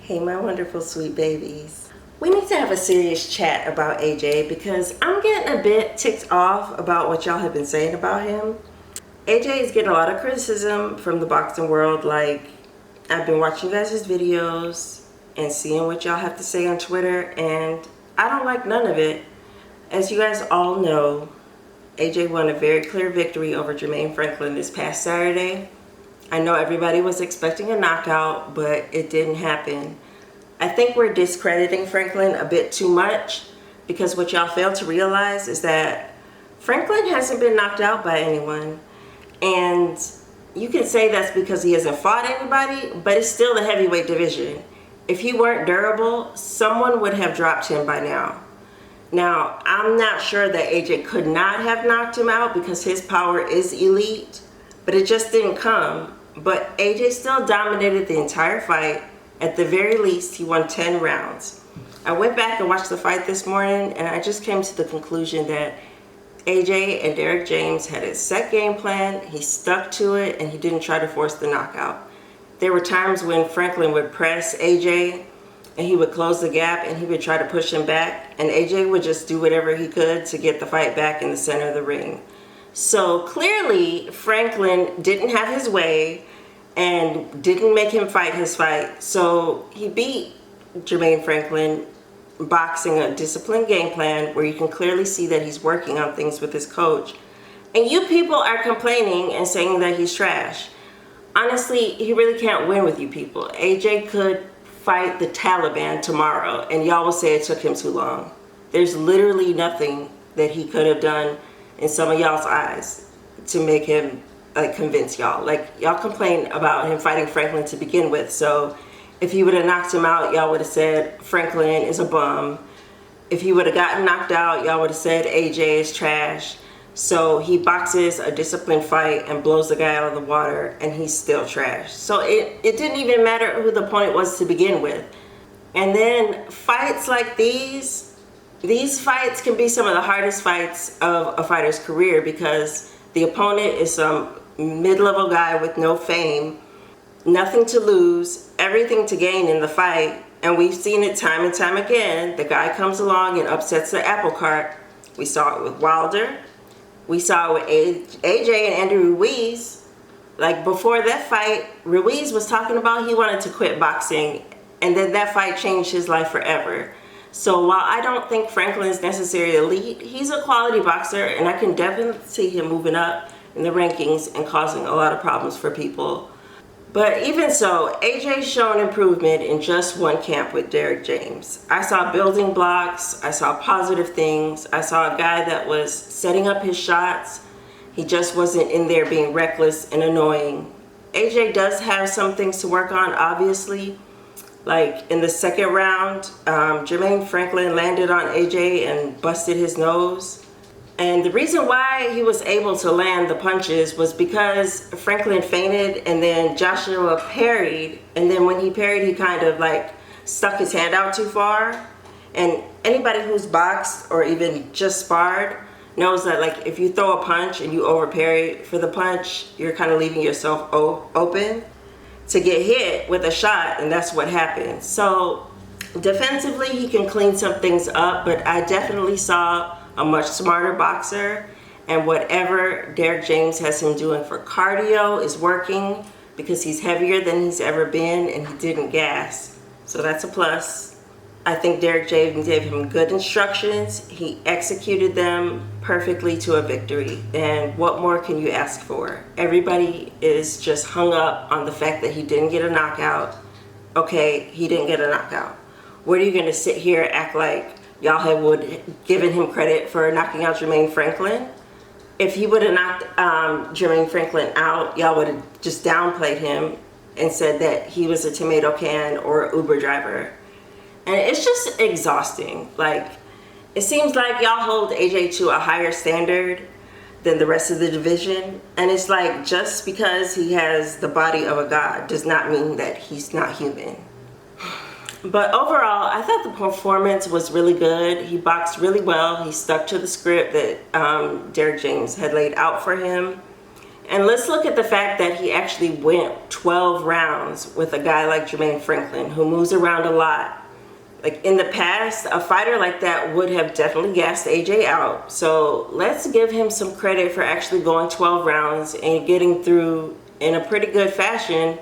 Hey, my wonderful sweet babies. We need to have a serious chat about AJ because I'm getting a bit ticked off about what y'all have been saying about him. AJ is getting a lot of criticism from the boxing world. Like, I've been watching you guys' videos and seeing what y'all have to say on Twitter, and I don't like none of it. As you guys all know, AJ won a very clear victory over Jermaine Franklin this past Saturday. I know everybody was expecting a knockout, but it didn't happen. I think we're discrediting Franklin a bit too much because what y'all fail to realize is that Franklin hasn't been knocked out by anyone. And you can say that's because he hasn't fought anybody, but it's still the heavyweight division. If he weren't durable, someone would have dropped him by now. Now, I'm not sure that AJ could not have knocked him out because his power is elite, but it just didn't come. But AJ still dominated the entire fight. At the very least, he won 10 rounds. I went back and watched the fight this morning, and I just came to the conclusion that AJ and Derek James had a set game plan. He stuck to it, and he didn't try to force the knockout. There were times when Franklin would press AJ, and he would close the gap, and he would try to push him back, and AJ would just do whatever he could to get the fight back in the center of the ring. So clearly, Franklin didn't have his way and didn't make him fight his fight. So he beat Jermaine Franklin boxing a disciplined game plan where you can clearly see that he's working on things with his coach. And you people are complaining and saying that he's trash. Honestly, he really can't win with you people. AJ could fight the Taliban tomorrow and y'all will say it took him too long. There's literally nothing that he could have done in some of y'all's eyes to make him convince y'all. Like, y'all complain about him fighting Franklin to begin with, so if he would have knocked him out, y'all would have said Franklin is a bum. If he would have gotten knocked out, y'all would have said AJ is trash. So he boxes a disciplined fight and blows the guy out of the water, and he's still trash. So it didn't even matter who the opponent was to begin with. And then fights like these fights can be some of the hardest fights of a fighter's career because the opponent is some mid-level guy with no fame, nothing to lose, everything to gain in the fight. And we've seen it time and time again. The guy comes along and upsets the apple cart. We saw it with Wilder. We saw it with AJ and Andy Ruiz. Like, before that fight, Ruiz was talking about he wanted to quit boxing, and then that fight changed his life forever. So while I don't think Franklin is necessarily elite, he's a quality boxer, and I can definitely see him moving up in the rankings and causing a lot of problems for people. But even so, AJ's shown improvement in just one camp with Derek James. I saw building blocks, I saw positive things, I saw a guy that was setting up his shots. He just wasn't in there being reckless and annoying. AJ does have some things to work on, obviously. Like in the second round, Jermaine Franklin landed on AJ and busted his nose. And the reason why he was able to land the punches was because Franklin feinted and then Joshua parried. And then when he parried, he kind of like stuck his hand out too far. And anybody who's boxed or even just sparred knows that, like, if you throw a punch and you over parry for the punch, you're kind of leaving yourself open to get hit with a shot, and that's what happened. So defensively, he can clean some things up, but I definitely saw a much smarter boxer, and whatever Derek James has him doing for cardio is working because he's heavier than he's ever been and he didn't gas. So that's a plus. I think Derek James gave him good instructions. He executed them perfectly to a victory. And what more can you ask for? Everybody is just hung up on the fact that he didn't get a knockout. Okay, he didn't get a knockout. What are you going to sit here and act like y'all would given him credit for knocking out Jermaine Franklin? If he would have knocked Jermaine Franklin out, y'all would have just downplayed him and said that he was a tomato can or Uber driver. And it's just exhausting. Like, it seems like y'all hold AJ to a higher standard than the rest of the division. And it's like, just because he has the body of a god does not mean that he's not human. But overall, I thought the performance was really good. He boxed really well. He stuck to the script that Derek James had laid out for him. And let's look at the fact that he actually went 12 rounds with a guy like Jermaine Franklin, who moves around a lot. Like in the past, a fighter like that would have definitely gassed AJ out. So let's give him some credit for actually going 12 rounds and getting through in a pretty good fashion.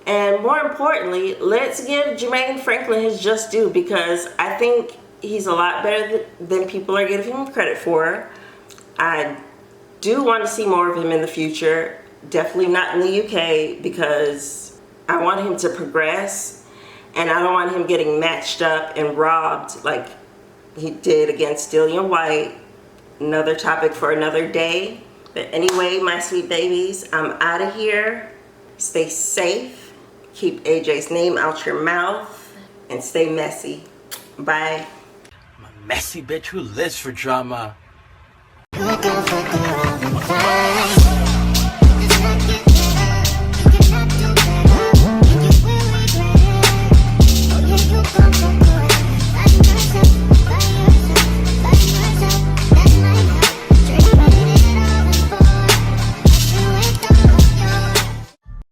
And more importantly, let's give Jermaine Franklin his just due, because I think he's a lot better than people are giving him credit for. I do want to see more of him in the future. Definitely not in the UK, because I want him to progress. And I don't want him getting matched up and robbed like he did against Dillian White. Another topic for another day. But anyway, my sweet babies, I'm out of here. Stay safe. Keep AJ's name out your mouth. And stay messy. Bye. I'm a messy bitch who lives for drama.